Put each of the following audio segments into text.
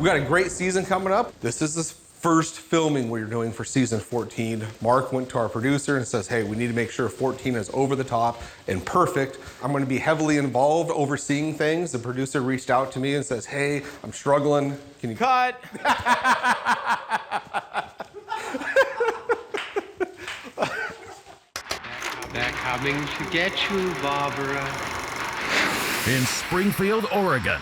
We got a great season coming up. This is the first filming we're doing for season 14. Mark went to our producer and says, hey, we need to make sure 14 is over the top and perfect. I'm gonna be heavily involved overseeing things. The producer reached out to me and says, hey, I'm struggling. Can you cut? They're coming to get you, Barbara. In Springfield, Oregon,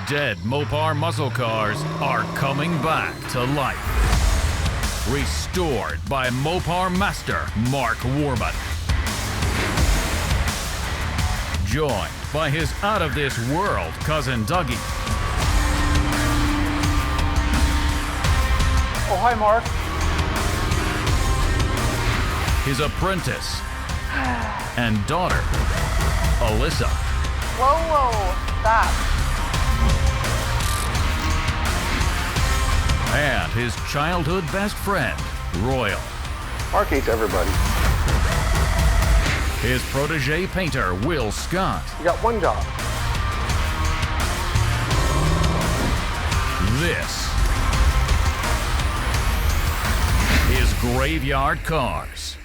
dead Mopar muscle cars are coming back to life. Restored by Mopar master Mark Warman. Joined by his out-of-this-world cousin Dougie. Oh, hi, Mark. His apprentice and daughter, Alyssa. Whoa, stop. And his childhood best friend, Royal. Mark hates everybody. His protege painter, Will Scott. You got one job. This is Graveyard Carz.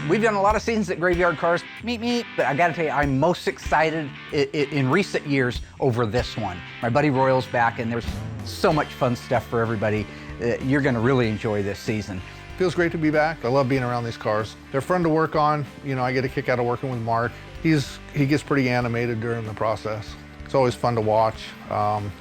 We've done a lot of seasons at Graveyard Carz, meet, but I gotta tell you, I'm most excited in recent years over this one. My buddy Royal's back, and there's so much fun stuff for everybody. You're gonna really enjoy this season. Feels great to be back. I love being around these cars. They're fun to work on. You know, I get a kick out of working with Mark. He gets pretty animated during the process. It's always fun to watch,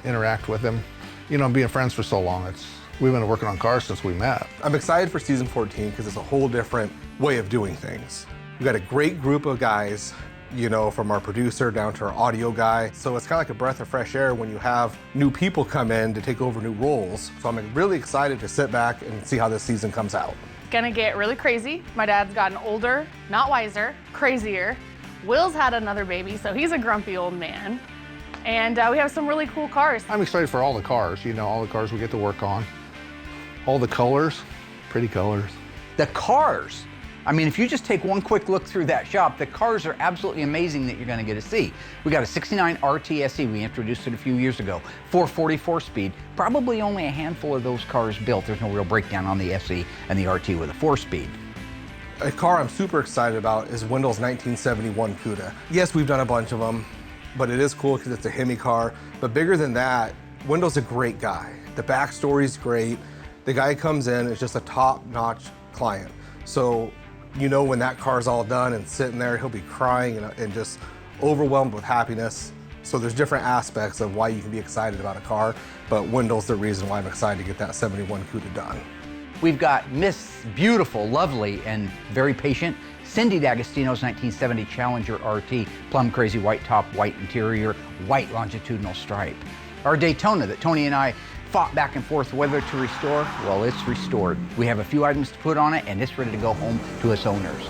interact with him. You know, being friends for so long, we've been working on cars since we met. I'm excited for season 14 because it's a whole different way of doing things. We've got a great group of guys, you know, from our producer down to our audio guy. So it's kind of like a breath of fresh air when you have new people come in to take over new roles. So I'm really excited to sit back and see how this season comes out. It's gonna get really crazy. My dad's gotten older, not wiser, crazier. Will's had another baby, so he's a grumpy old man. And we have some really cool cars. I'm excited for all the cars, you know, all the cars we get to work on. All the colors, pretty colors. The cars, I mean, if you just take one quick look through that shop, the cars are absolutely amazing that you're gonna get to see. We got a 69 RTSE, we introduced it a few years ago, 444 speed. Probably only a handful of those cars built. There's no real breakdown on the SE and the RT with a 4-speed. A car I'm super excited about is Wendell's 1971 Cuda. Yes, we've done a bunch of them, but it is cool because it's a Hemi car. But bigger than that, Wendell's a great guy. The backstory's great. The guy comes in, is just a top-notch client. So, you know, when that car's all done and sitting there, he'll be crying and just overwhelmed with happiness. So there's different aspects of why you can be excited about a car, but Wendell's the reason why I'm excited to get that 71 Cuda done. We've got Miss Beautiful, lovely, and very patient Cindy D'Agostino's 1970 Challenger RT, plum crazy white top, white interior, white longitudinal stripe. Our Daytona that Tony and I fought back and forth whether to restore, well, it's restored. We have a few items to put on it, and it's ready to go home to its owners.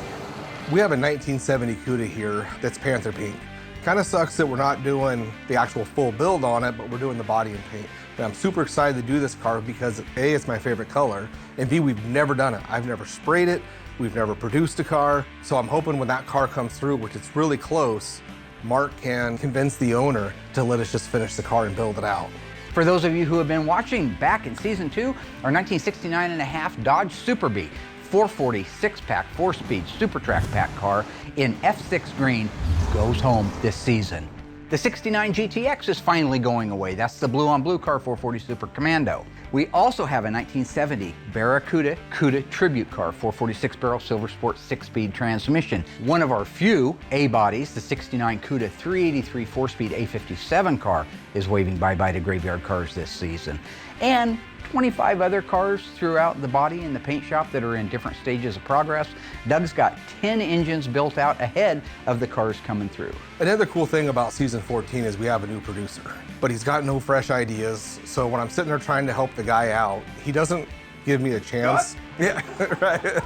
We have a 1970 Cuda here that's Panther pink. Kind of sucks that we're not doing the actual full build on it, but we're doing the body and paint. And I'm super excited to do this car because A, it's my favorite color, and B, we've never done it. I've never sprayed it, we've never produced a car, so I'm hoping when that car comes through, which it's really close, Mark can convince the owner to let us just finish the car and build it out. For those of you who have been watching back in season 2, our 1969 and a half Dodge Super Bee, 440 6-pack, 4-speed Super Track Pack car in F6 green goes home this season. The 69 GTX is finally going away. That's the blue on blue car, 440 Super Commando. We also have a 1970 Barracuda Cuda Tribute car, 446 barrel Silver Sport 6-speed transmission. One of our few A-bodies, the 69 Cuda 383 4-speed A57 car, is waving bye-bye to Graveyard Carz this season. And 25 other cars throughout the body and the paint shop that are in different stages of progress. Doug's got 10 engines built out ahead of the cars coming through. Another cool thing about season 14 is we have a new producer, but he's got no fresh ideas. So when I'm sitting there trying to help the guy out, he doesn't give me a chance. Yeah, right.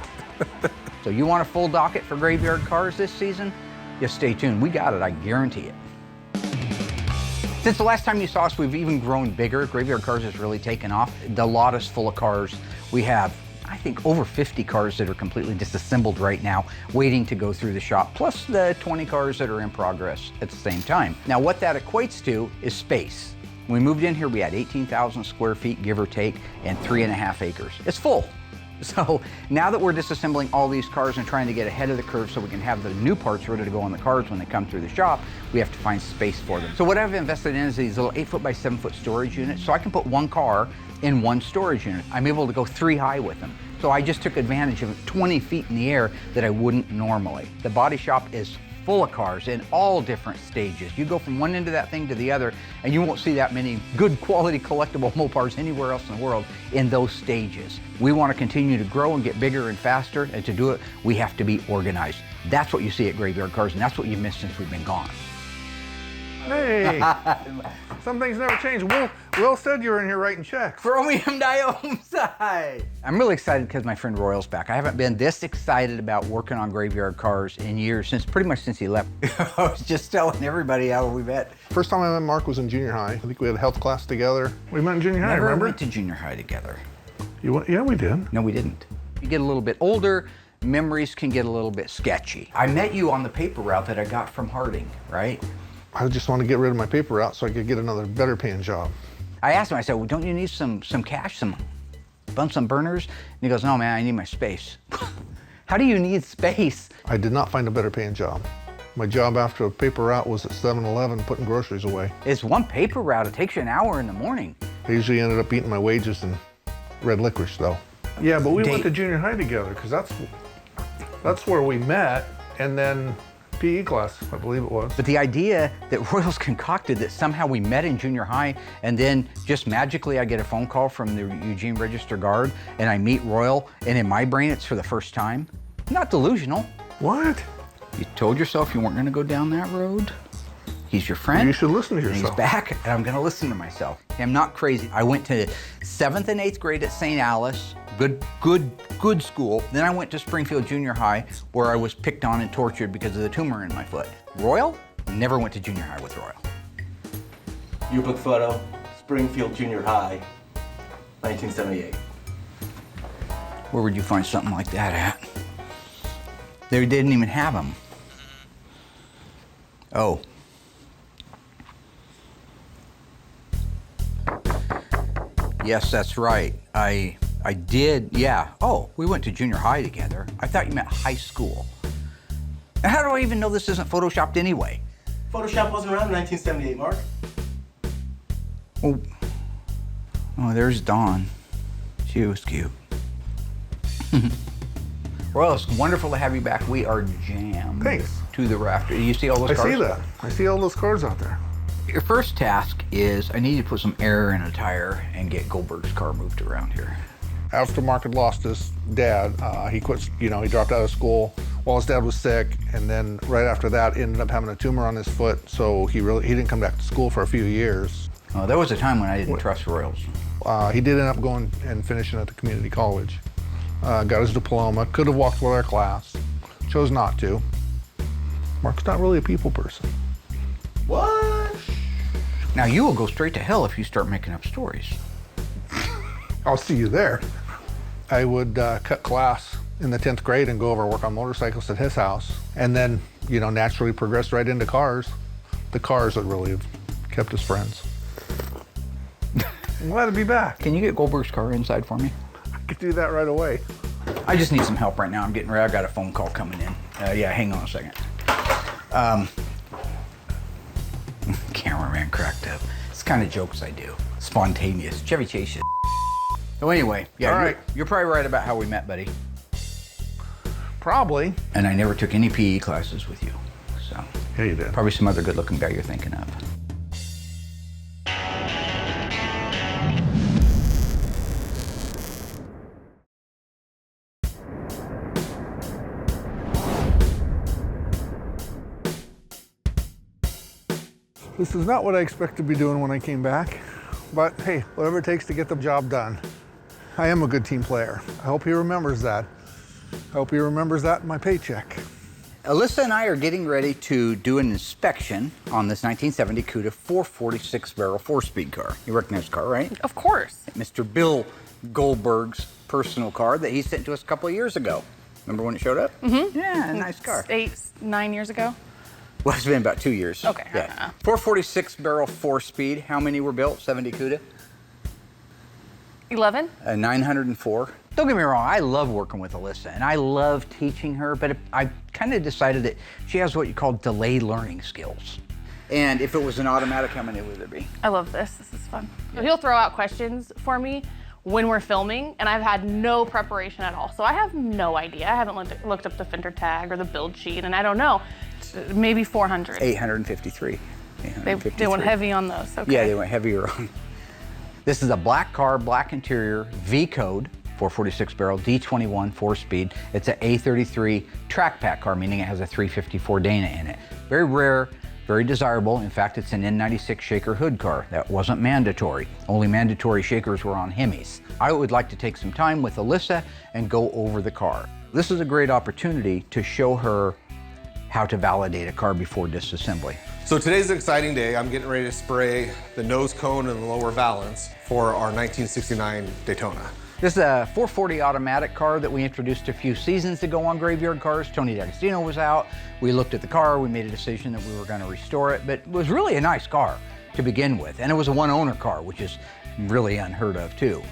So you want a full docket for Graveyard Carz this season? Just stay tuned. We got it, I guarantee it. Since the last time you saw us, we've even grown bigger. Graveyard Carz has really taken off. The lot is full of cars. We have, I think, over 50 cars that are completely disassembled right now, waiting to go through the shop, plus the 20 cars that are in progress at the same time. Now, what that equates to is space. When we moved in here, we had 18,000 square feet, give or take, and 3.5 acres. It's full. So now that we're disassembling all these cars and trying to get ahead of the curve so we can have the new parts ready to go on the cars when they come through the shop, we have to find space for them. So what I've invested in is these little 8-foot by 7-foot storage units, so I can put one car in one storage unit. I'm able to go 3 high with them. So I just took advantage of 20 feet in the air that I wouldn't normally. The body shop is full of cars in all different stages. You go from one end of that thing to the other, and you won't see that many good quality collectible Mopars anywhere else in the world in those stages. We want to continue to grow and get bigger and faster, and to do it, we have to be organized. That's what you see at Graveyard Carz, and that's what you've missed since we've been gone. Hey, some things never change. Will said you were in here writing checks. Chromium dioxide. I'm really excited because my friend Royal's back. I haven't been this excited about working on Graveyard Carz in years, pretty much since he left. I was just telling everybody how we met. First time I met Mark was in junior high. I think we had a health class together. We met in junior high, Never remember? went to junior high together. Yeah, we did. No, we didn't. You get a little bit older, memories can get a little bit sketchy. I met you on the paper route that I got from Harding, right? I just wanted to get rid of my paper route so I could get another better paying job. I asked him, I said, well, don't you need some cash, some burners? And he goes, no, man, I need my space. How do you need space? I did not find a better paying job. My job after a paper route was at 7-Eleven putting groceries away. It's one paper route. It takes you an hour in the morning. I usually ended up eating my wages in red licorice, though. Yeah, but we went to junior high together because that's where we met, and then PE class, I believe it was. But the idea that Royals concocted that somehow we met in junior high and then just magically I get a phone call from the Eugene Register Guard and I meet Royal, and in my brain it's for the first time. Not delusional. What? You told yourself you weren't going to go down that road. He's your friend. You should listen to and yourself. He's back, and I'm going to listen to myself. I'm not crazy. I went to 7th and 8th grade at St. Alice. Good school. Then I went to Springfield Junior High, where I was picked on and tortured because of the tumor in my foot. Royal? Never went to junior high with Royal. Yearbook photo, Springfield Junior High, 1978. Where would you find something like that at? They didn't even have them. Oh. Yes, that's right. I did, yeah. Oh, we went to junior high together. I thought you meant high school. And how do I even know this isn't photoshopped anyway? Photoshop wasn't around in 1978, Mark. Oh, there's Dawn. She was cute. Well, it's wonderful to have you back. We are jammed. Thanks. To the rafter. You see all those I cars? see that. I see all those cars out there. Your first task is I need to put some air in a tire and get Goldberg's car moved around here. After Mark had lost his dad, he quit, he dropped out of school while his dad was sick, and then right after that ended up having a tumor on his foot, so he didn't come back to school for a few years. There was a time when I didn't trust Royals. He did end up going and finishing at the community college. Got his diploma, could have walked with our class, chose not to. Mark's not really a people person. What? Now you will go straight to hell if you start making up stories. I'll see you there. I would cut class in the 10th grade and go over and work on motorcycles at his house, and then, naturally progressed right into cars. The cars that really have kept us friends. I'm glad to be back. Can you get Goldberg's car inside for me? I could do that right away. I just need some help right now. I'm getting ready. I've got a phone call coming in. Yeah, hang on a second. Cameraman cracked up. It's the kind of jokes I do. Spontaneous. Chevy Chase shit. So anyway, yeah, all right. You're probably right about how we met, buddy. Probably. And I never took any PE classes with you, so. Yeah, you did. Probably some other good-looking guy you're thinking of. This is not what I expected to be doing when I came back, but hey, whatever it takes to get the job done. I am a good team player. I hope he remembers that. I hope he remembers that in my paycheck. Alyssa and I are getting ready to do an inspection on this 1970 Cuda 446-barrel 4-speed car. You recognize the car, right? Of course. Mr. Bill Goldberg's personal car that he sent to us a couple of years ago. Remember when it showed up? Mm-hmm. Yeah, a nice car. 9 years ago. Well, it's been about 2 years. Okay. Yeah. 446 barrel 4-speed. How many were built? 70 CUDA? 11? 904. Don't get me wrong, I love working with Alyssa and I love teaching her, but I kind of decided that she has what you call delayed learning skills. And if it was an automatic, how many would it be? I love this. This is fun. So he'll throw out questions for me when we're filming, and I've had no preparation at all. So I have no idea. I haven't looked up the fender tag or the build sheet, and I don't know. Maybe 400. 853. They went heavy on those. Okay. Yeah, they went heavier on. This is a black car, black interior, V code, 446 barrel, D21 4-speed. It's an A33 track pack car, meaning it has a 354 Dana in it. Very rare, very desirable. In fact, it's an N96 shaker hood car. That wasn't mandatory. Only mandatory shakers were on Hemis. I would like to take some time with Alyssa and go over the car. This is a great opportunity to show her how to validate a car before disassembly. So today's an exciting day. I'm getting ready to spray the nose cone and the lower valance for our 1969 Daytona. This is a 440 automatic car that we introduced a few seasons ago on Graveyard Cars. Tony D'Agostino was out. We looked at the car. We made a decision that we were going to restore it, but it was really a nice car to begin with. And it was a one-owner car, which is really unheard of too.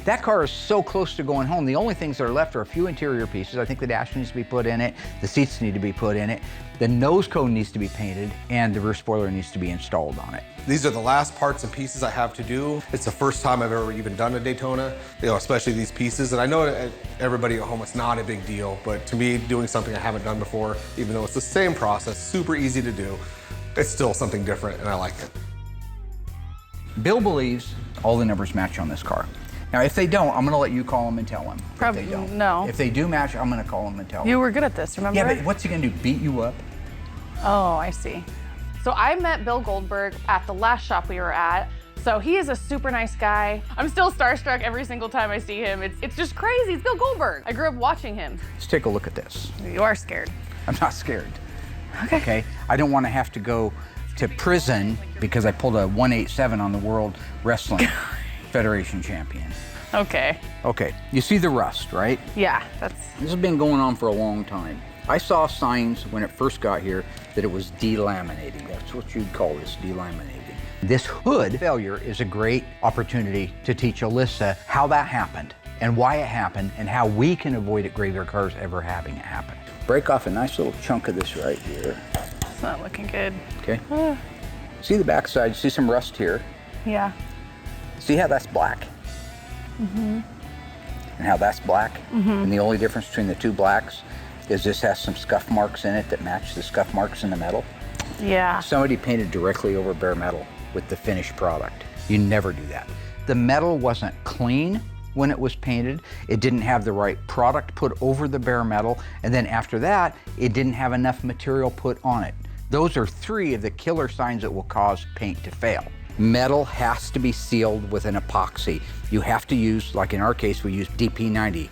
That car is so close to going home. The only things that are left are a few interior pieces. I think the dash needs to be put in it. The seats need to be put in it. The nose cone needs to be painted and the rear spoiler needs to be installed on it. These are the last parts and pieces I have to do. It's the first time I've ever even done a Daytona, especially these pieces. And I know everybody at home, it's not a big deal, but to me, doing something I haven't done before, even though it's the same process, super easy to do, it's still something different and I like it. Bill believes all the numbers match on this car. Now, if they don't, I'm gonna let you call them and tell them. Probably if they don't. No. If they do match, I'm gonna call them and tell them. You were good at this, remember? Yeah, but what's he gonna do, beat you up? Oh, I see. So I met Bill Goldberg at the last shop we were at. So he is a super nice guy. I'm still starstruck every single time I see him. It's just crazy, it's Bill Goldberg. I grew up watching him. Let's take a look at this. You are scared. I'm not scared. Okay. I don't wanna have to go to prison because I pulled a 187 on the World Wrestling Federation champion. Okay. Okay, you see the rust, right? Yeah, This has been going on for a long time. I saw signs when it first got here that it was delaminating. That's what you'd call this, delaminating. This hood failure is a great opportunity to teach Alyssa how that happened and why it happened and how we can avoid at Graveyard Cars ever having it happen. Break off a nice little chunk of this right here. it's not looking good. Okay. See the back side, see some rust here. Yeah. See how that's black? Mm-hmm. And how that's black? Mm-hmm. And the only difference between the two blacks is this has some scuff marks in it that match the scuff marks in the metal. Yeah. Somebody painted directly over bare metal with the finished product. You never do that. The metal wasn't clean when it was painted. It didn't have the right product put over the bare metal. And then after that, it didn't have enough material put on it. Those are 3 of the killer signs that will cause paint to fail. Metal has to be sealed with an epoxy. You have to use, like in our case, we use DP90.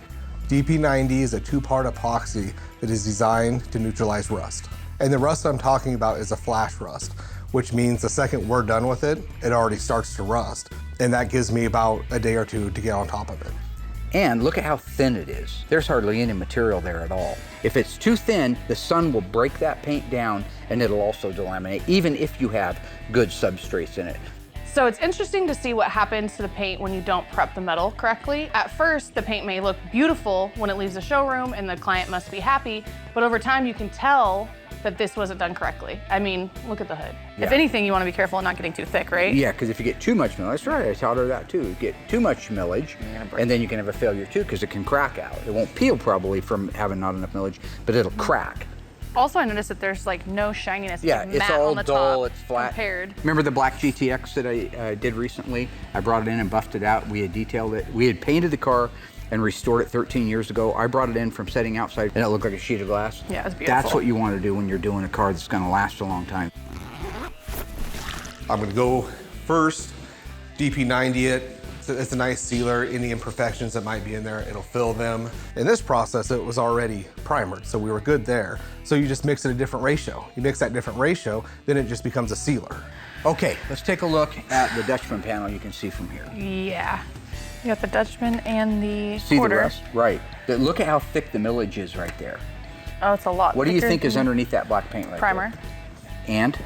DP90 is a 2-part epoxy that is designed to neutralize rust. And the rust I'm talking about is a flash rust, which means the second we're done with it, it already starts to rust. And that gives me about a day or 2 to get on top of it. And look at how thin it is. There's hardly any material there at all. If it's too thin, the sun will break that paint down and it'll also delaminate, even if you have good substrates in it. So it's interesting to see what happens to the paint when you don't prep the metal correctly. At first, the paint may look beautiful when it leaves the showroom and the client must be happy, but over time you can tell that this wasn't done correctly. I mean, look at the hood. Yeah. If anything, you want to be careful of not getting too thick, right? Yeah, because if you get too much millage, that's right, I taught her that too. You get too much millage, and then you can have a failure too, because it can crack out. It won't peel probably from having not enough millage, but it'll crack. Also, I noticed that there's like no shininess. Yeah, like it's matte all on the dull, top it's flat. Compared. Remember the black GTX that I did recently? I brought it in and buffed it out. We had detailed it. We had painted the car and restored it 13 years ago. I brought it in from setting outside and it looked like a sheet of glass. Yeah, it was beautiful. That's what you want to do when you're doing a car that's going to last a long time. I'm gonna go first, DP90 it. It's a nice sealer. Any imperfections that might be in there, it'll fill them. In this process, it was already primered, so we were good there. So you just mix it a different ratio. You mix that different ratio, then it just becomes a sealer. Okay, let's take a look at the Dutchman panel you can see from here. Yeah. You got the Dutchman and the See quarter. the rust? Right. Look at how thick the millage is right there. Oh, it's a lot. What do you thicker think is than underneath that black paint right primer? there? And?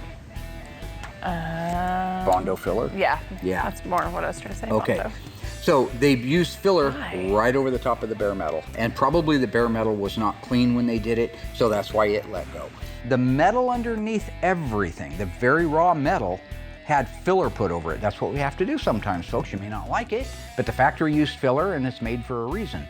Bondo filler? Yeah. Yeah. That's more what I was trying to say. Okay. Bondo. So they've used filler Why? right over the top of the bare metal. And probably the bare metal was not clean when they did it, so that's why it let go. The metal underneath everything, the very raw metal, had filler put over it. That's what we have to do sometimes, folks. You may not like it, but the factory used filler and it's made for a reason.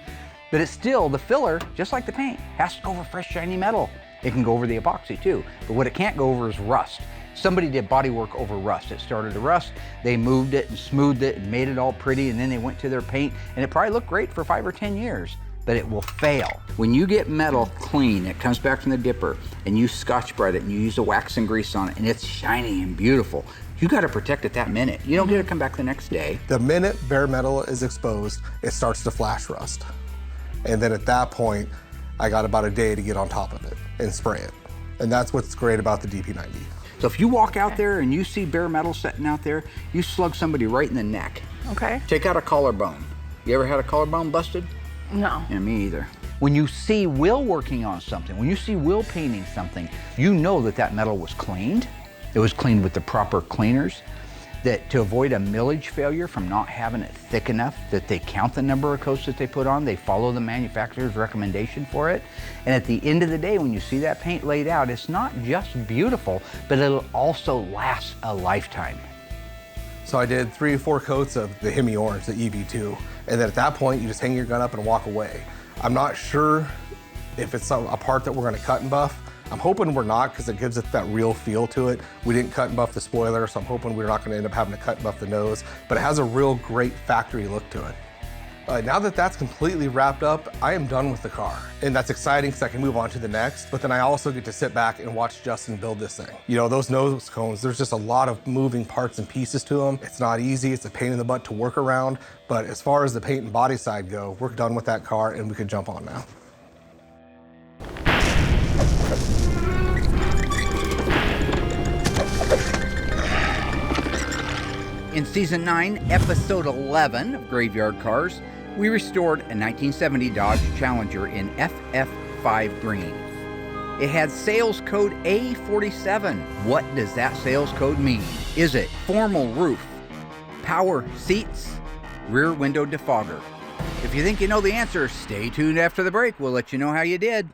But it's still, the filler, just like the paint, has to go over fresh, shiny metal. It can go over the epoxy too, but what it can't go over is rust. Somebody did body work over rust. It started to rust, they moved it and smoothed it and made it all pretty, and then they went to their paint, and it probably looked great for 5 or 10 years, but it will fail. When you get metal clean, it comes back from the dipper, and you Scotch-Brite it, and you use a wax and grease on it, and it's shiny and beautiful, you gotta protect it that minute. You don't get to come back the next day. The minute bare metal is exposed, it starts to flash rust. And then at that point, I got about a day to get on top of it and spray it. And that's what's great about the DP90. So if you walk out there and you see bare metal sitting out there, you slug somebody right in the neck. Okay. Take out a collarbone. You ever had a collarbone busted? No. Yeah, me either. When you see Will working on something, when you see Will painting something, you know that that metal was cleaned. It was cleaned with the proper cleaners. That to avoid a millage failure from not having it thick enough, that they count the number of coats that they put on, they follow the manufacturer's recommendation for it. And at the end of the day, when you see that paint laid out, it's not just beautiful, but it'll also last a lifetime. So I did 3 or 4 coats of the Hemi Orange, the EV2. And then at that point, you just hang your gun up and walk away. I'm not sure if it's a part that we're gonna cut and buff. I'm hoping we're not, because it gives it that real feel to it. We didn't cut and buff the spoiler, so I'm hoping we're not gonna end up having to cut and buff the nose, but it has a real great factory look to it. Now that that's completely wrapped up, I am done with the car. And that's exciting because I can move on to the next, but then I also get to sit back and watch Justin build this thing. You know, those nose cones, there's just a lot of moving parts and pieces to them. It's not easy, it's a pain in the butt to work around, but as far as the paint and body side go, we're done with that car and we can jump on now. In season 9, episode 11 of Graveyard Carz, we restored a 1970 Dodge Challenger in FF5 green. It had sales code A47. What does that sales code mean? Is it formal roof, power seats, rear window defogger? If you think you know the answer, stay tuned after the break. We'll let you know how you did.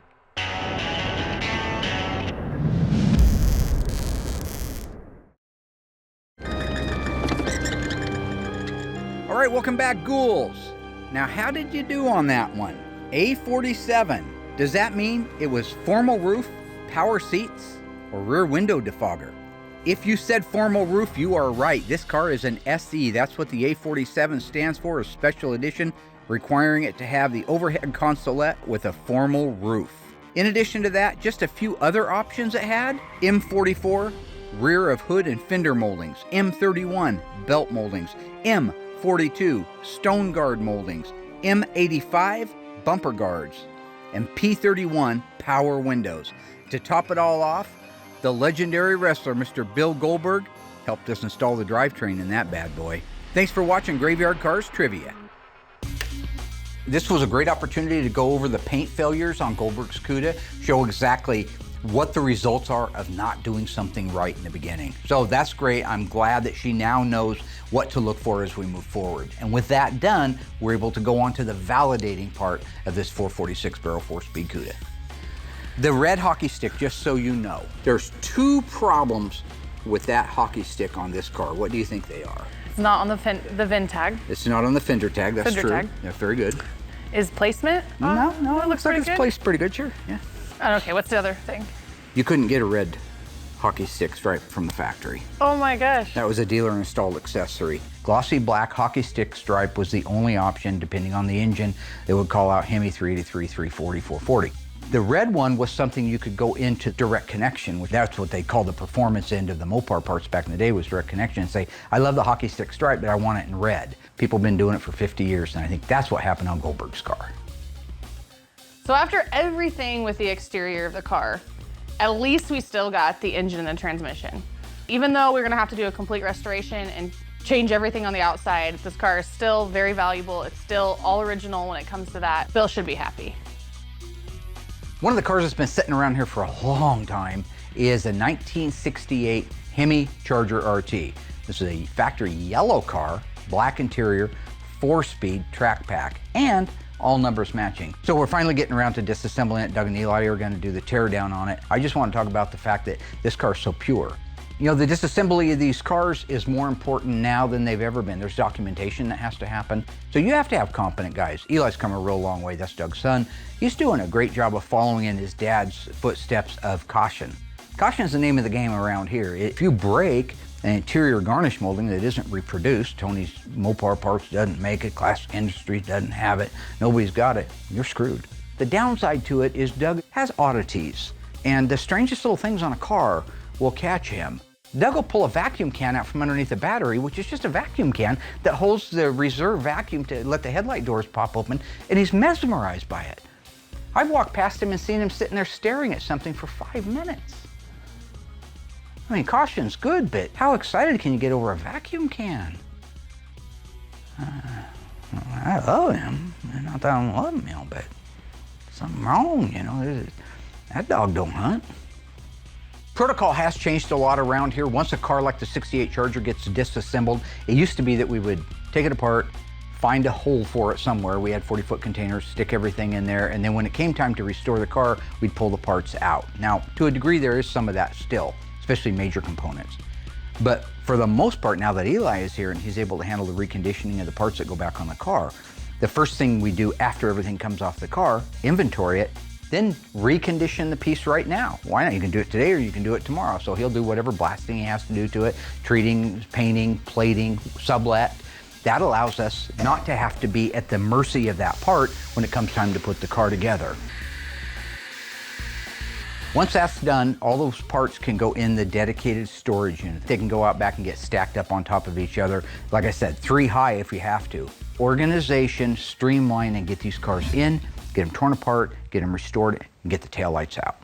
All right, welcome back, ghouls. Now, how did you do on that one? A47. Does that mean it was formal roof, power seats, or rear window defogger? If you said formal roof, you are right. This car is an SE. That's what the A47 stands for, a special edition, requiring it to have the overhead consolette with a formal roof. In addition to that, just a few other options it had. M44, rear of hood and fender moldings. M31, belt moldings. M42, stone guard moldings. M85, bumper guards. And P31, power windows. To top it all off, the legendary wrestler, Mr. Bill Goldberg, helped us install the drivetrain in that bad boy. Thanks for watching Graveyard Carz Trivia. This was a great opportunity to go over the paint failures on Goldberg's Cuda, show exactly what the results are of not doing something right in the beginning. So that's great. I'm glad that she now knows what to look for as we move forward. And with that done, we're able to go on to the validating part of this 446 barrel 4-speed Cuda. The red hockey stick, just so you know, there's 2 problems with that hockey stick on this car. What do you think they are? It's not on the VIN tag. It's not on the fender tag, that's Fender true. tag. Yeah, very good. Is placement? No, it looks like pretty it's good. placed pretty good, sure, yeah. Okay, what's the other thing? You couldn't get a red hockey stick stripe from the factory. Oh my gosh. That was a dealer installed accessory. Glossy black hockey stick stripe was the only option, depending on the engine. They would call out Hemi 383, 340, 440. The red one was something you could go into direct connection, which that's what they called the performance end of the Mopar parts back in the day, was direct connection, and say, I love the hockey stick stripe, but I want it in red. People have been doing it for 50 years, and I think that's what happened on Goldberg's car. So after everything with the exterior of the car, at least we still got the engine and the transmission. Even though we're gonna have to do a complete restoration and change everything on the outside, this car is still very valuable. It's still all original when it comes to that. Bill should be happy. One of the cars that's been sitting around here for a long time is a 1968 Hemi Charger RT. This is a factory yellow car, black interior, 4-speed track pack, and all numbers matching. So we're finally getting around to disassembling it. Doug and Eli are gonna do the tear down on it. I just want to talk about the fact that this car is so pure. You know, the disassembly of these cars is more important now than they've ever been. There's documentation that has to happen. So you have to have competent guys. Eli's come a real long way. That's Doug's son. He's doing a great job of following in his dad's footsteps of caution. Caution is the name of the game around here. If you break an interior garnish molding that isn't reproduced, Tony's Mopar Parts doesn't make it, Classic Industries doesn't have it, nobody's got it, you're screwed. The downside to it is Doug has oddities, and the strangest little things on a car will catch him. Doug will pull a vacuum can out from underneath the battery, which is just a vacuum can that holds the reserve vacuum to let the headlight doors pop open, and he's mesmerized by it. I've walked past him and seen him sitting there staring at something for 5 minutes. I mean, caution's good, but how excited can you get over a vacuum can? I love him. Not that I don't love him, but something wrong, you know. That dog don't hunt. Protocol has changed a lot around here. Once a car like the 68 Charger gets disassembled, it used to be that we would take it apart, find a hole for it somewhere. We had 40-foot containers, stick everything in there, and then when it came time to restore the car, we'd pull the parts out. Now, to a degree, there is some of that still, especially major components. But for the most part, now that Eli is here and he's able to handle the reconditioning of the parts that go back on the car, the first thing we do after everything comes off the car, inventory it, then recondition the piece right now. Why not? You can do it today or you can do it tomorrow. So he'll do whatever blasting he has to do to it, treating, painting, plating, sublet. That allows us not to have to be at the mercy of that part when it comes time to put the car together. Once that's done, all those parts can go in the dedicated storage unit. They can go out back and get stacked up on top of each other. Like I said, 3 high if you have to. Organization, streamline, and get these cars in, get them torn apart, get them restored, and get the taillights out.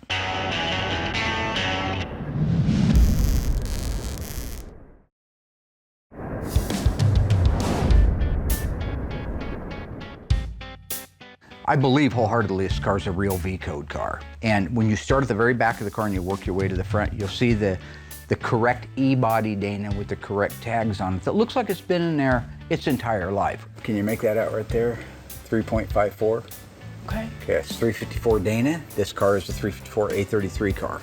I believe wholeheartedly this car is a real V-code car. And when you start at the very back of the car and you work your way to the front, you'll see the correct E-body Dana with the correct tags on it that looks like it's been in there its entire life. Can you make that out right there? 3.54. Okay. Okay, it's 354 Dana. This car is a 354 A33 car.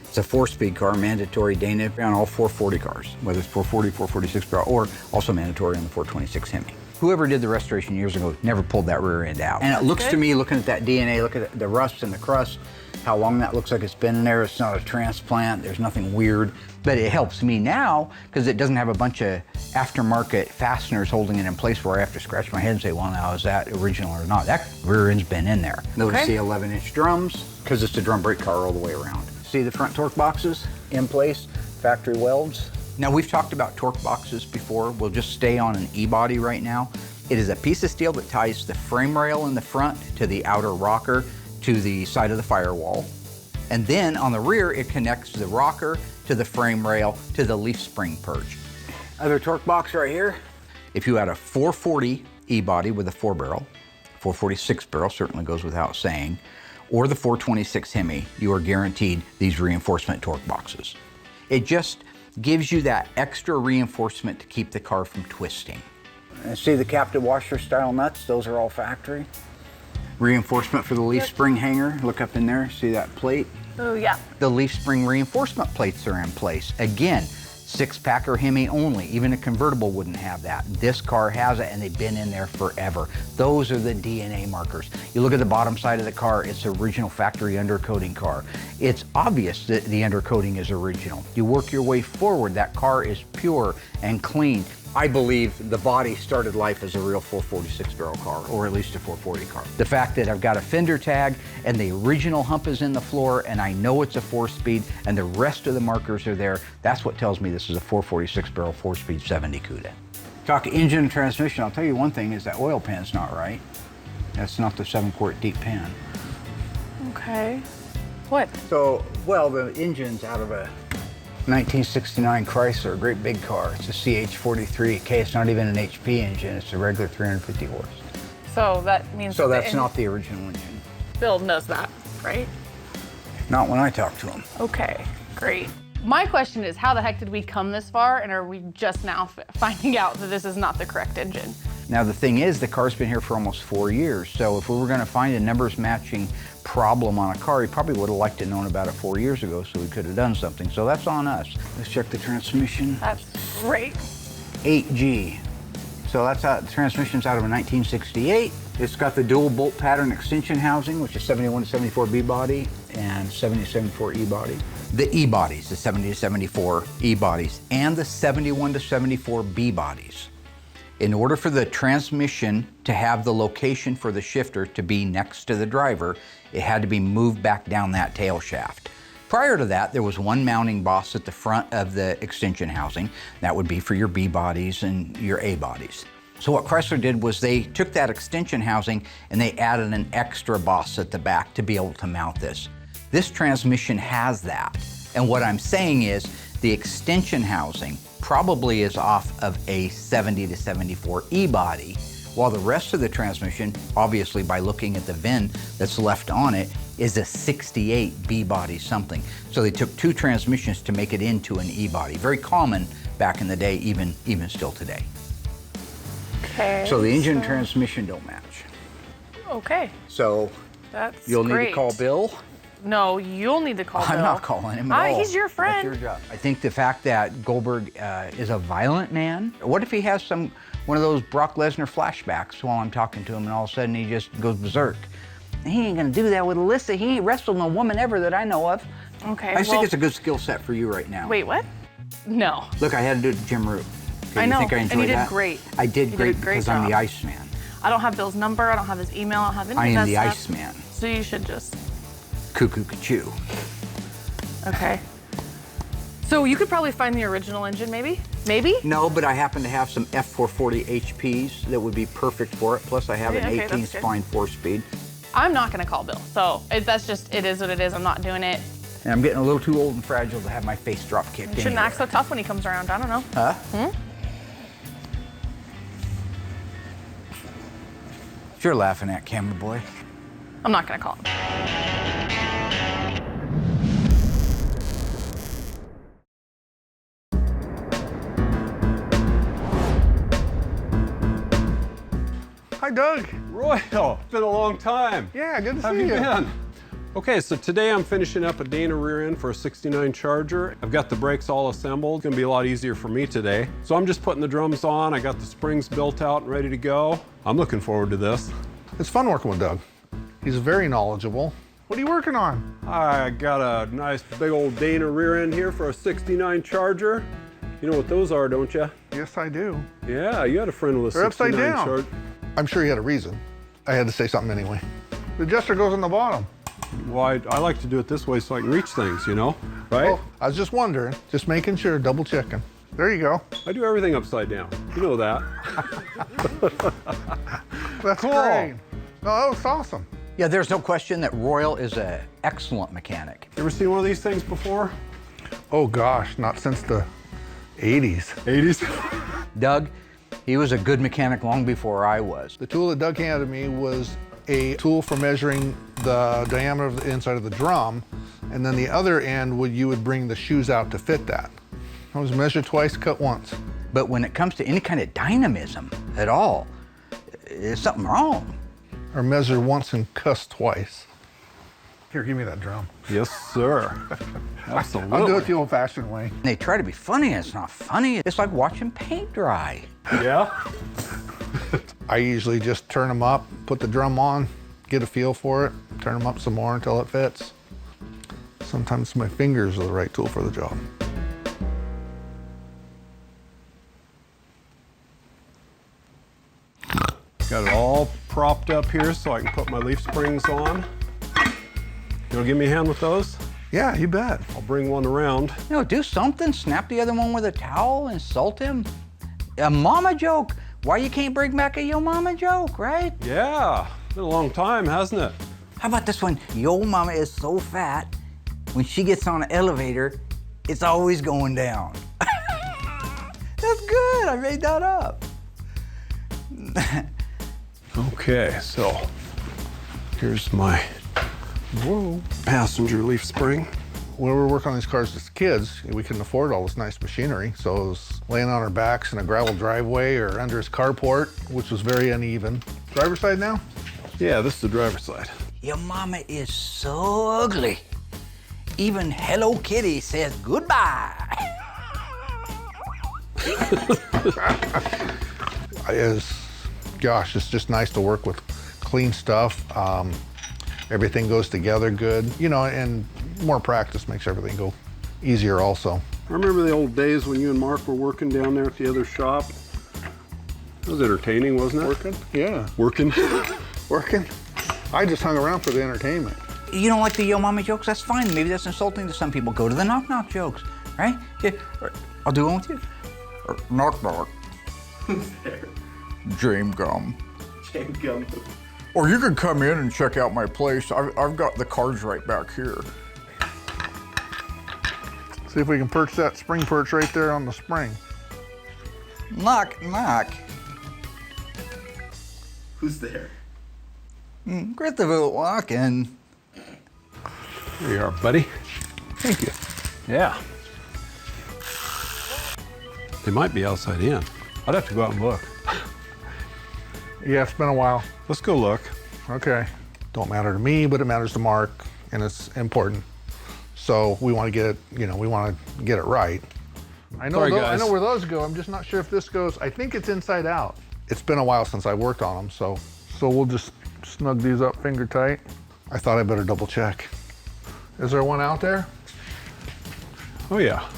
It's a 4-speed car, mandatory Dana on all 440 cars, whether it's 440, 446 barrel, or also mandatory on the 426 Hemi. Whoever did the restoration years ago never pulled that rear end out. And it looks to me, looking at that DNA, look at the rust and the crust, how long that looks like it's been in there. It's not a transplant, there's nothing weird. But it helps me now because it doesn't have a bunch of aftermarket fasteners holding it in place where I have to scratch my head and say, well, now is that original or not? That rear end's been in there. Notice the 11-inch drums, because it's a drum brake car all the way around. See the front torque boxes in place, factory welds. Now, we've talked about torque boxes before. We'll just stay on an E-body right now. It is a piece of steel that ties the frame rail in the front to the outer rocker to the side of the firewall. And then on the rear, it connects the rocker to the frame rail to the leaf spring perch. Other torque box right here. If you had a 440 E-body with a 4-barrel, 446 barrel certainly goes without saying, or the 426 Hemi, you are guaranteed these reinforcement torque boxes. It just gives you that extra reinforcement to keep the car from twisting. And see the captive washer style nuts? Those are all factory. Reinforcement for the leaf spring hanger. Look up in there, see that plate? Oh, yeah. The leaf spring reinforcement plates are in place. Again, 6-pack or Hemi only. Even a convertible wouldn't have that. This car has it, and they've been in there forever. Those are the DNA markers. You look at the bottom side of the car, it's original factory undercoating car. It's obvious that the undercoating is original. You work your way forward, that car is pure and clean. I believe the body started life as a real 446 barrel car, or at least a 440 car. The fact that I've got a fender tag and the original hump is in the floor and I know it's a 4-speed and the rest of the markers are there, that's what tells me this is a 446 barrel 4-speed 70 CUDA. Talk engine and transmission, I'll tell you one thing is that oil pan's not right. That's not the 7-quart deep pan. Okay. What? So, well, the engine's out of a 1969 Chrysler, a great big car. It's a CH43. Okay, it's not even an HP engine. It's a regular 350 horse. So that means So that's not the original engine. Bill knows that, right? Not when I talk to him. Okay. Great. My question is, how the heck did we come this far, and are we just now finding out that this is not the correct engine? Now the thing is, the car's been here for almost 4 years, so if we were gonna find a numbers matching problem on a car, he probably would have liked to known about it 4 years ago, so we could have done something. So that's on us. Let's check the transmission. That's great. 8G. So that's the transmission's out of a 1968. It's got the dual bolt pattern extension housing, which is 71 to 74 B body and 70 to 74 E body. The E bodies, the 70 to 74 E bodies, and the 71 to 74 B bodies. In order for the transmission to have the location for the shifter to be next to the driver, it had to be moved back down that tail shaft. Prior to that, there was one mounting boss at the front of the extension housing. That would be for your B bodies and your A bodies. So what Chrysler did was they took that extension housing and they added an extra boss at the back to be able to mount this. This transmission has that. And what I'm saying is the extension housing probably is off of a 70 to 74 E body, while the rest of the transmission, obviously by looking at the VIN that's left on it, is a 68 B body something. So they took two transmissions to make it into an E body. Very common back in the day, even still today. Okay. So the engine and transmission don't match. Okay. So That's you'll great. need to call Bill. No, you'll need to call Bill. I'm not calling him at all. He's your friend. That's your job. I think the fact that Goldberg is a violent man. What if he has one of those Brock Lesnar flashbacks while I'm talking to him, and all of a sudden he just goes berserk? He ain't gonna do that with Alyssa. He ain't wrestled no woman ever that I know of. Okay. I think it's a good skill set for you right now. Wait, what? No. Look, I had to do it to Jim Root. Okay, I know, you think I enjoyed and you did that? great. I did You great did a great because I'm the job. Iceman. I don't have Bill's number. I don't have his email. I don't have any I of am that the stuff. Iceman. So you should just. Cuckoo Cachoo. Okay. So you could probably find the original engine, maybe? Maybe? No, but I happen to have some F440 HPs that would be perfect for it. Plus, I have Yeah, an okay, 18 that's good. spline 4-speed. I'm not gonna call Bill. So that's just, it is what it is. I'm not doing it. And I'm getting a little too old and fragile to have my face drop kicked You shouldn't anywhere. act so tough when he comes around. I don't know. Huh? You're laughing at, camera boy. I'm not gonna call him. Hi, Doug. Royal, it's been a long time. Yeah, good to How have see you you. been? Okay, so today I'm finishing up a Dana rear end for a 69 Charger. I've got the brakes all assembled. It's gonna be a lot easier for me today. So I'm just putting the drums on. I got the springs built out and ready to go. I'm looking forward to this. It's fun working with Doug. He's very knowledgeable. What are you working on? I got a nice big old Dana rear end here for a 69 Charger. You know what those are, don't you? Yes, I do. Yeah, you had a friend with a They're upside 69 down. Charger. I'm sure he had a reason. I had to say something anyway. The adjuster goes on the bottom. Well, I like to do it this way so I can reach things, you know, right? Oh, I was just wondering, just making sure, double checking. There you go. I do everything upside down. You know that. That's Cool. great. No, that was awesome. Yeah, there's no question that Royal is an excellent mechanic. You ever seen one of these things before? Oh gosh, not since the 80s. 80s? Doug, he was a good mechanic long before I was. The tool that Doug handed me was a tool for measuring the diameter of the inside of the drum, and then the other end you would bring the shoes out to fit that. I was measured twice, cut once. But when it comes to any kind of dynamism at all, there's something wrong. Or measure once and cuss twice. Here, give me that drum. Yes, sir. Absolutely. I'll do it the old-fashioned way. They try to be funny, and it's not funny. It's like watching paint dry. Yeah? I usually just turn them up, put the drum on, get a feel for it, turn them up some more until it fits. Sometimes my fingers are the right tool for the job. Got it all propped up here so I can put my leaf springs on. You wanna give me a hand with those? Yeah, you bet. I'll bring one around. You know, do something. Snap the other one with a towel, insult him. A mama joke. Why you can't bring back a yo mama joke, right? Yeah, been a long time, hasn't it? How about this one? Yo mama is so fat, when she gets on an elevator, it's always going down. That's good, I made that up. Okay, so here's my passenger leaf spring. When we were working on these cars as kids, we couldn't afford all this nice machinery, so it was laying on our backs in a gravel driveway or under his carport, which was very uneven. Driver's side now? Yeah, this is the driver's side. Your mama is so ugly. Even Hello Kitty says goodbye. Gosh, it's just nice to work with clean stuff. Everything goes together good, you know, and more practice makes everything go easier also. I remember the old days when you and Mark were working down there at the other shop. It was entertaining, wasn't it? Working? Yeah. Working? Working? I just hung around for the entertainment. You don't like the yo mama jokes? That's fine. Maybe that's insulting to some people. Go to the knock knock jokes, right? Yeah. I'll do one with you. Knock knock. Who's there? James Gum. James Gum. Or you could come in and check out my place. I've got the Carz right back here. See if we can perch that spring perch right there on the spring. Knock knock. Who's there? Christopher walking. There you are, buddy. Thank you. Yeah. They might be outside in. I'd have to go out and look. Yeah, it's been a while. Let's go look. Okay. Don't matter to me, but it matters to Mark, and it's important. So we want to get it, you know, we want to get it right. I know, Sorry, I guys. know where those go. I'm just not sure if this goes. I think it's inside out. It's been a while since I worked on them, so we'll just snug these up finger tight. I thought I better double check. Is there one out there? Oh yeah.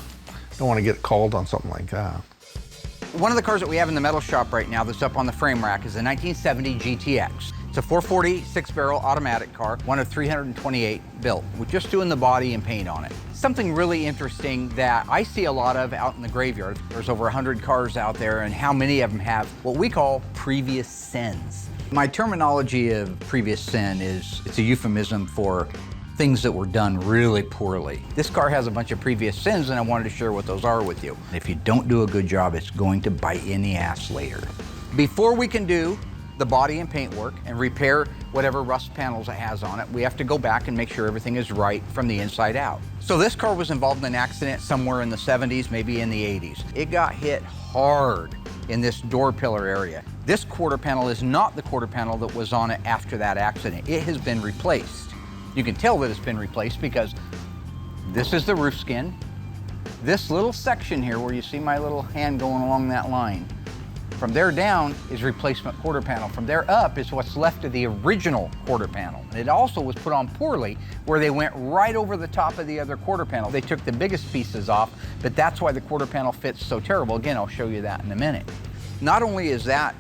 Don't want to get called on something like that. One of the cars that we have in the metal shop right now that's up on the frame rack is a 1970 GTX. It's a 440 6-barrel automatic car, one of 328 built, with just doing the body and paint on it. Something really interesting that I see a lot of out in the graveyard. There's over 100 cars out there, and how many of them have what we call previous sins. My terminology of previous sin is, it's a euphemism for things that were done really poorly. This car has a bunch of previous sins, and I wanted to share what those are with you. If you don't do a good job, it's going to bite you in the ass later. Before we can do the body and paint work and repair whatever rust panels it has on it, we have to go back and make sure everything is right from the inside out. So this car was involved in an accident somewhere in the 70s, maybe in the 80s. It got hit hard in this door pillar area. This quarter panel is not the quarter panel that was on it after that accident. It has been replaced. You can tell that it's been replaced because this is the roof skin. This little section here where you see my little hand going along that line, from there down is replacement quarter panel. From there up is what's left of the original quarter panel. And it also was put on poorly where they went right over the top of the other quarter panel. They took the biggest pieces off, but that's why the quarter panel fits so terrible. Again, I'll show you that in a minute. Not only is that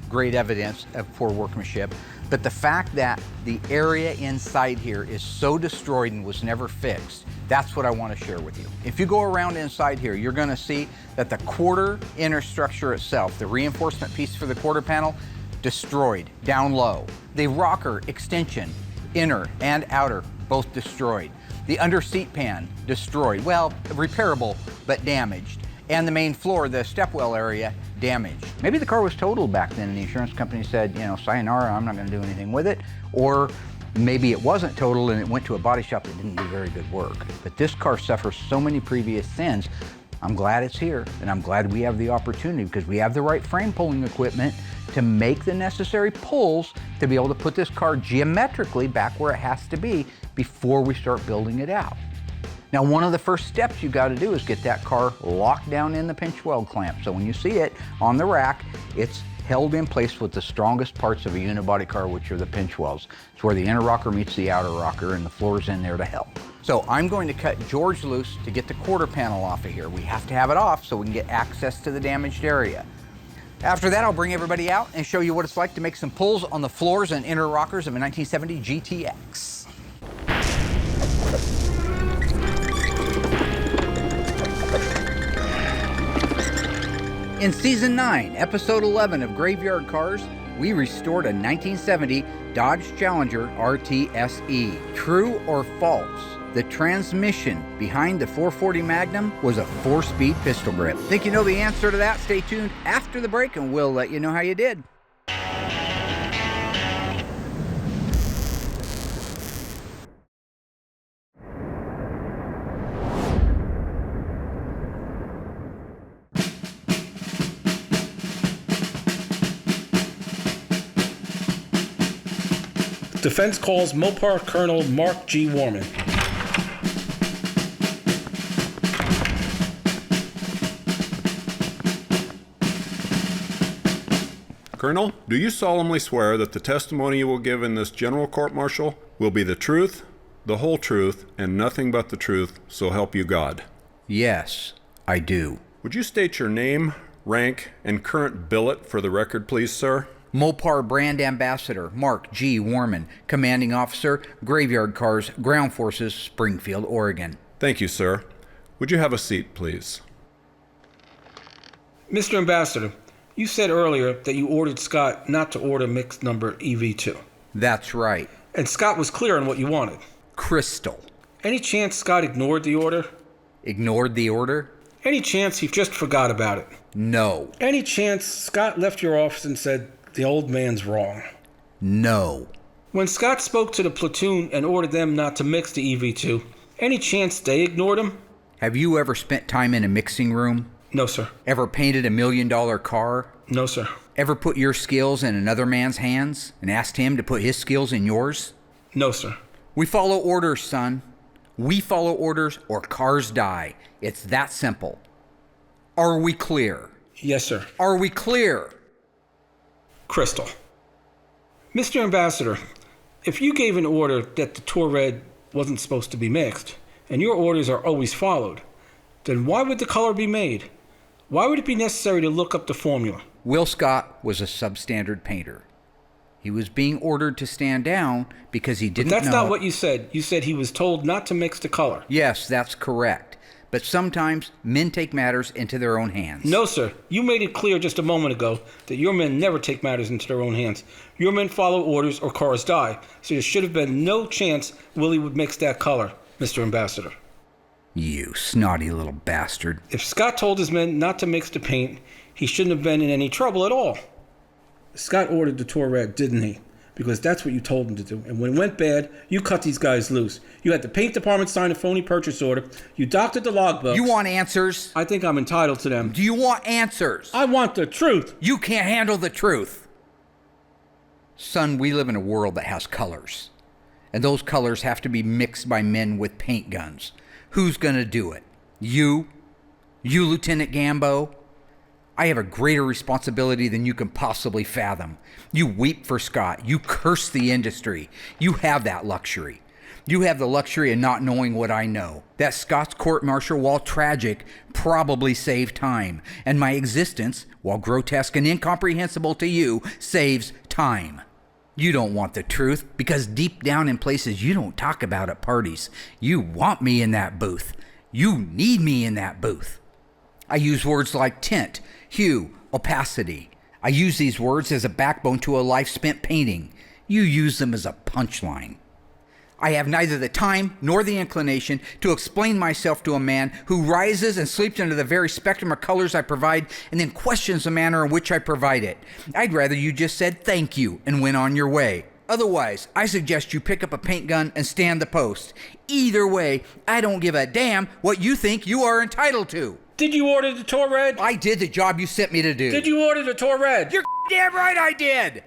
great evidence of poor workmanship, but the fact that the area inside here is so destroyed and was never fixed, that's what I want to share with you. If you go around inside here, you're going to see that the quarter inner structure itself, the reinforcement piece for the quarter panel, destroyed, down low. The rocker extension, inner and outer, both destroyed. The under seat pan, destroyed. Well, repairable, but damaged. And the main floor, the stepwell area, damaged. Maybe the car was totaled back then and the insurance company said, you know, sayonara, I'm not going to do anything with it. Or maybe it wasn't totaled and it went to a body shop that didn't do very good work. But this car suffers so many previous sins. I'm glad it's here, and I'm glad we have the opportunity because we have the right frame pulling equipment to make the necessary pulls to be able to put this car geometrically back where it has to be before we start building it out. Now, one of the first steps you got to do is get that car locked down in the pinch weld clamp. So when you see it on the rack, it's held in place with the strongest parts of a unibody car, which are the pinch welds. It's where the inner rocker meets the outer rocker, and the floor's in there to help. So I'm going to cut George loose to get the quarter panel off of here. We have to have it off so we can get access to the damaged area. After that, I'll bring everybody out and show you what it's like to make some pulls on the floors and inner rockers of a 1970 GTX. In Season 9, Episode 11 of Graveyard Cars, we restored a 1970 Dodge Challenger RTSE. True or false? The transmission behind the 440 Magnum was a 4-speed pistol grip. Think you know the answer to that? Stay tuned after the break and we'll let you know how you did. Defense calls Mopar Colonel Mark G. Warman. Colonel, do you solemnly swear that the testimony you will give in this general court-martial will be the truth, the whole truth, and nothing but the truth, so help you God? Yes, I do. Would you state your name, rank, and current billet for the record, please, sir? Mopar Brand Ambassador Mark G. Warman, Commanding Officer, Graveyard Cars, Ground Forces, Springfield, Oregon. Thank you, sir. Would you have a seat, please? Mr. Ambassador, you said earlier that you ordered Scott not to order mixed number EV2. That's right. And Scott was clear on what you wanted. Crystal. Any chance Scott ignored the order? Ignored the order? Any chance he just forgot about it? No. Any chance Scott left your office and said, the old man's wrong? No. When Scott spoke to the platoon and ordered them not to mix the EV2, any chance they ignored him? Have you ever spent time in a mixing room? No, sir. Ever painted $1 million car? No, sir. Ever put your skills in another man's hands and asked him to put his skills in yours? No, sir. We follow orders, son. We follow orders or cars die. It's that simple. Are we clear? Yes, sir. Are we clear? Crystal. Mr. Ambassador, if you gave an order that the Tour Red wasn't supposed to be mixed, and your orders are always followed, then why would the color be made? Why would it be necessary to look up the formula? Will Scott was a substandard painter. He was being ordered to stand down because he didn't know... But that's not what you said. You said he was told not to mix the color. Yes, that's correct. But sometimes men take matters into their own hands. No, sir. You made it clear just a moment ago that your men never take matters into their own hands. Your men follow orders or cars die. So there should have been no chance Willie would mix that color, Mr. Ambassador. You snotty little bastard. If Scott told his men not to mix the paint, he shouldn't have been in any trouble at all. Scott ordered the Tour Red, didn't he? Because that's what you told him to do. And when it went bad, you cut these guys loose. You had the paint department sign a phony purchase order. You doctored the logbooks. You want answers? I think I'm entitled to them. Do you want answers? I want the truth. You can't handle the truth. Son, we live in a world that has colors. And those colors have to be mixed by men with paint guns. Who's gonna do it? You? You, Lieutenant Gambo? I have a greater responsibility than you can possibly fathom. You weep for Scott. You curse the industry. You have that luxury. You have the luxury of not knowing what I know. That Scott's court-martial, while tragic, probably saved time. And my existence, while grotesque and incomprehensible to you, saves time. You don't want the truth because deep down in places you don't talk about at parties, you want me in that booth. You need me in that booth. I use words like tint, hue, opacity. I use these words as a backbone to a life spent painting. You use them as a punchline. I have neither the time nor the inclination to explain myself to a man who rises and sleeps under the very spectrum of colors I provide and then questions the manner in which I provide it. I'd rather you just said thank you and went on your way. Otherwise, I suggest you pick up a paint gun and stand the post. Either way, I don't give a damn what you think you are entitled to. Did you order the Tour Red? I did the job you sent me to do. Did you order the Tour Red? You're damn right I did!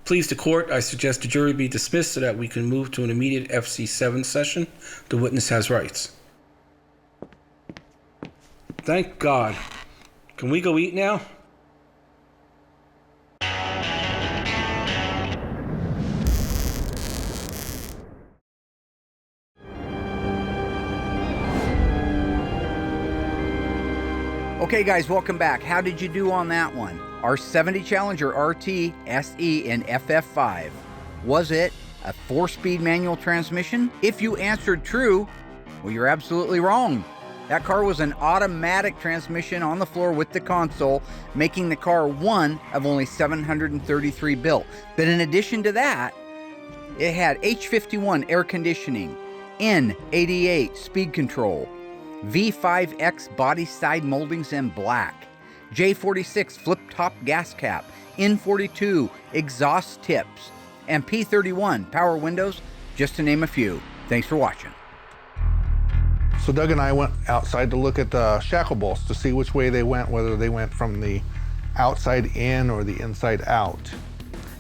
Please, the court, I suggest the jury be dismissed so that we can move to an immediate FC7 session. The witness has rights. Thank God. Can we go eat now? Okay guys, welcome back. How did you do on that one? R70 Challenger RT SE in FF5. Was it a 4-speed manual transmission? If you answered true, well, you're absolutely wrong. That car was an automatic transmission on the floor with the console, making the car one of only 733 built. But in addition to that, it had H51 air conditioning, N88 speed control, V5X body side moldings in black, J46 flip-top gas cap, N42 exhaust tips, and P31 power windows, just to name a few. Thanks for watching. So Doug and I went outside to look at the shackle bolts to see which way they went, whether they went from the outside in or the inside out.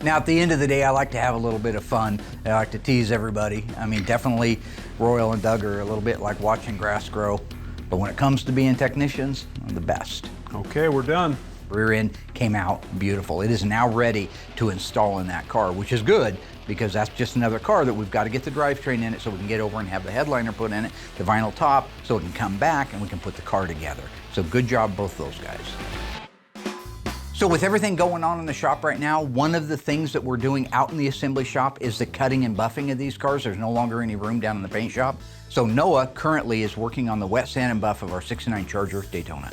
Now, at the end of the day, I like to have a little bit of fun. I like to tease everybody. I mean, definitely Royal and Doug are a little bit like watching grass grow. But when it comes to being technicians, they're the best. Okay, we're done. Rear end came out beautiful. It is now ready to install in that car, which is good because that's just another car that we've got to get the drivetrain in it so we can get over and have the headliner put in it, the vinyl top, so it can come back and we can put the car together. So good job, both those guys. So with everything going on in the shop right now, one of the things that we're doing out in the assembly shop is the cutting and buffing of these cars. There's no longer any room down in the paint shop. So Noah currently is working on the wet sand and buff of our 69 Charger Daytona.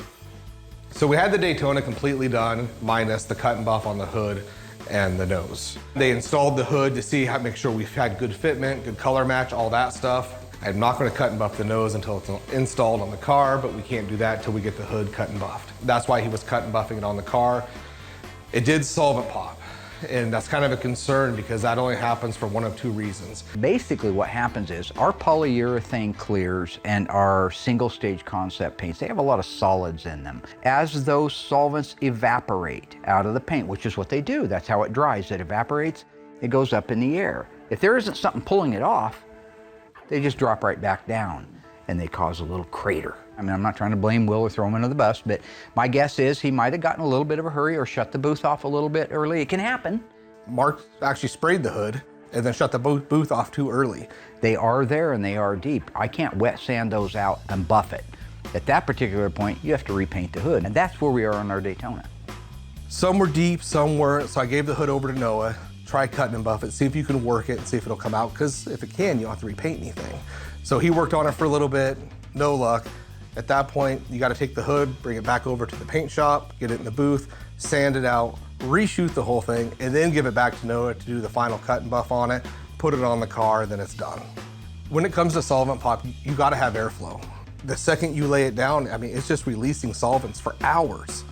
So we had the Daytona completely done, minus the cut and buff on the hood and the nose. They installed the hood to see how make sure we've had good fitment, good color match, all that stuff. I'm not going to cut and buff the nose until it's installed on the car, but we can't do that until we get the hood cut and buffed. That's why he was cut and buffing it on the car. It did solvent pop, and that's kind of a concern because that only happens for one of two reasons. Basically what happens is our polyurethane clears and our single stage concept paints, they have a lot of solids in them. As those solvents evaporate out of the paint, which is what they do, that's how it dries, it evaporates, it goes up in the air. If there isn't something pulling it off, they just drop right back down and they cause a little crater. I mean, I'm not trying to blame Will or throw him under the bus, but my guess is he might have gotten a little bit of a hurry or shut the booth off a little bit early. It can happen. Mark actually sprayed the hood and then shut the booth off too early. They are there and they are deep. I can't wet sand those out and buff it. At that particular point, you have to repaint the hood, and that's where we are on our Daytona. Some were deep, some weren't, so I gave the hood over to Noah. Try cutting and buff it, see if you can work it and see if it'll come out, because if it can, you don't have to repaint anything. So he worked on it for a little bit, no luck. At that point, you gotta take the hood, bring it back over to the paint shop, get it in the booth, sand it out, reshoot the whole thing, and then give it back to Noah to do the final cut and buff on it, put it on the car, then it's done. When it comes to solvent pop, you gotta have airflow. The second you lay it down, I mean, it's just releasing solvents for hours.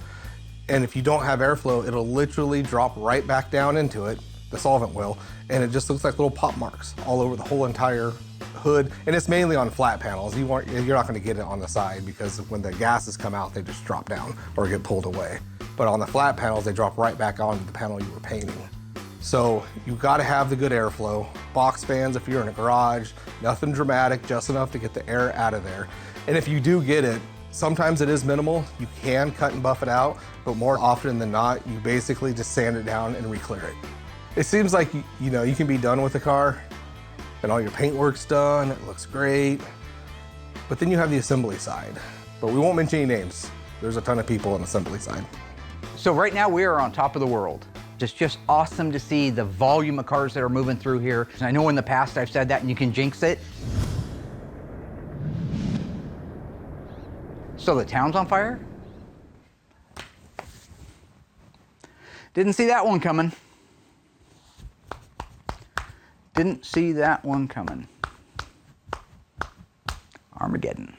And if you don't have airflow, it'll literally drop right back down into it, the solvent will, and it just looks like little pop marks all over the whole entire hood. And it's mainly on flat panels. You're not gonna get it on the side because when the gases come out, they just drop down or get pulled away. But on the flat panels, they drop right back onto the panel you were painting. So you gotta have the good airflow. Box fans if you're in a garage, nothing dramatic, just enough to get the air out of there. And if you do get it, sometimes it is minimal. You can cut and buff it out, but more often than not, you basically just sand it down and re-clear it. It seems like, you know, you can be done with the car and all your paint work's done, it looks great, but then you have the assembly side. But we won't mention any names. There's a ton of people on the assembly side. So right now we are on top of the world. It's just awesome to see the volume of cars that are moving through here. And I know in the past I've said that and you can jinx it. So the town's on fire? Didn't see that one coming. Didn't see that one coming. Armageddon.